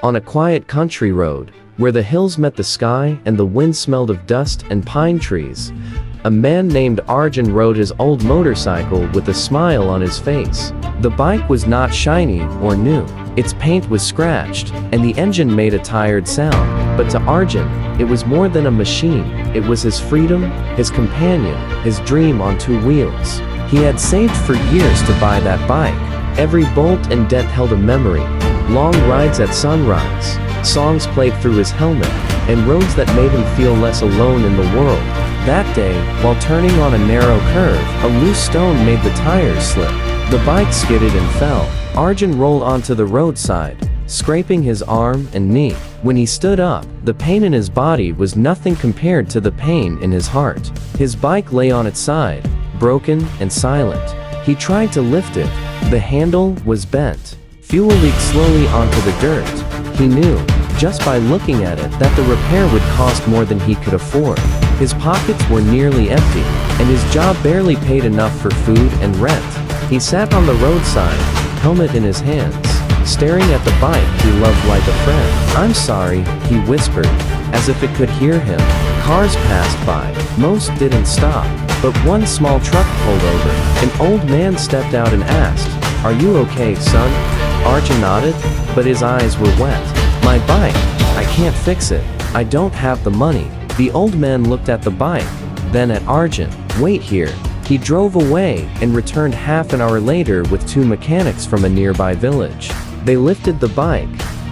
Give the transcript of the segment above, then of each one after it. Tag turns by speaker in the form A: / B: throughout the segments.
A: On a quiet country road, where the hills met the sky and the wind smelled of dust and pine trees, a man named Arjun rode his old motorcycle with a smile on his face. The bike was not shiny or new. Its paint was scratched, and the engine made a tired sound. But to Arjun, it was more than a machine. It was his freedom, his companion, his dream on two wheels. He had saved for years to buy that bike. Every bolt and dent held a memory. Long rides at sunrise, songs played through his helmet, and roads that made him feel less alone in the world. That day, while turning on a narrow curve, a loose stone made the tires slip. The bike skidded and fell. Arjun rolled onto the roadside, scraping his arm and knee. When he stood up, the pain in his body was nothing compared to the pain in his heart. His bike lay on its side, broken and silent. He tried to lift it. The handle was bent. Fuel leaked slowly onto the dirt. He knew, just by looking at it, that the repair would cost more than he could afford. His pockets were nearly empty, and his job barely paid enough for food and rent. He sat on the roadside, helmet in his hands, staring at the bike he loved like a friend. "I'm sorry," he whispered, as if it could hear him. Cars passed by. Most didn't stop, but one small truck pulled over. An old man stepped out and asked, "Are you okay, son?" Arjun nodded, but his eyes were wet. "My bike. I can't fix it. I don't have the money." The old man looked at the bike, then at Arjun. "Wait here." He drove away and returned half an hour later with two mechanics from a nearby village. They lifted the bike,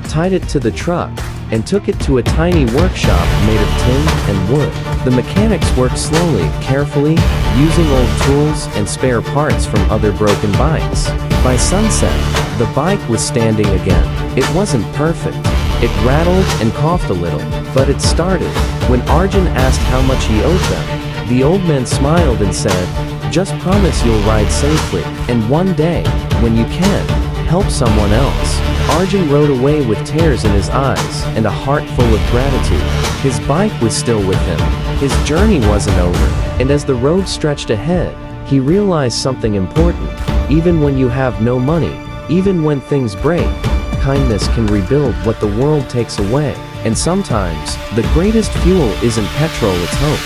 A: tied it to the truck, and took it to a tiny workshop made of tin and wood. The mechanics worked slowly, carefully, using old tools and spare parts from other broken bikes. By sunset, the bike was standing again. It wasn't perfect. It rattled and coughed a little, but it started. When Arjun asked how much he owed them, the old man smiled and said, "Just promise you'll ride safely, and one day, when you can, help someone else." Arjun rode away with tears in his eyes and a heart full of gratitude. His bike was still with him. His journey wasn't over, and as the road stretched ahead, he realized something important. Even when you have no money, even when things break, kindness can rebuild what the world takes away. And sometimes, the greatest fuel isn't petrol, it's hope.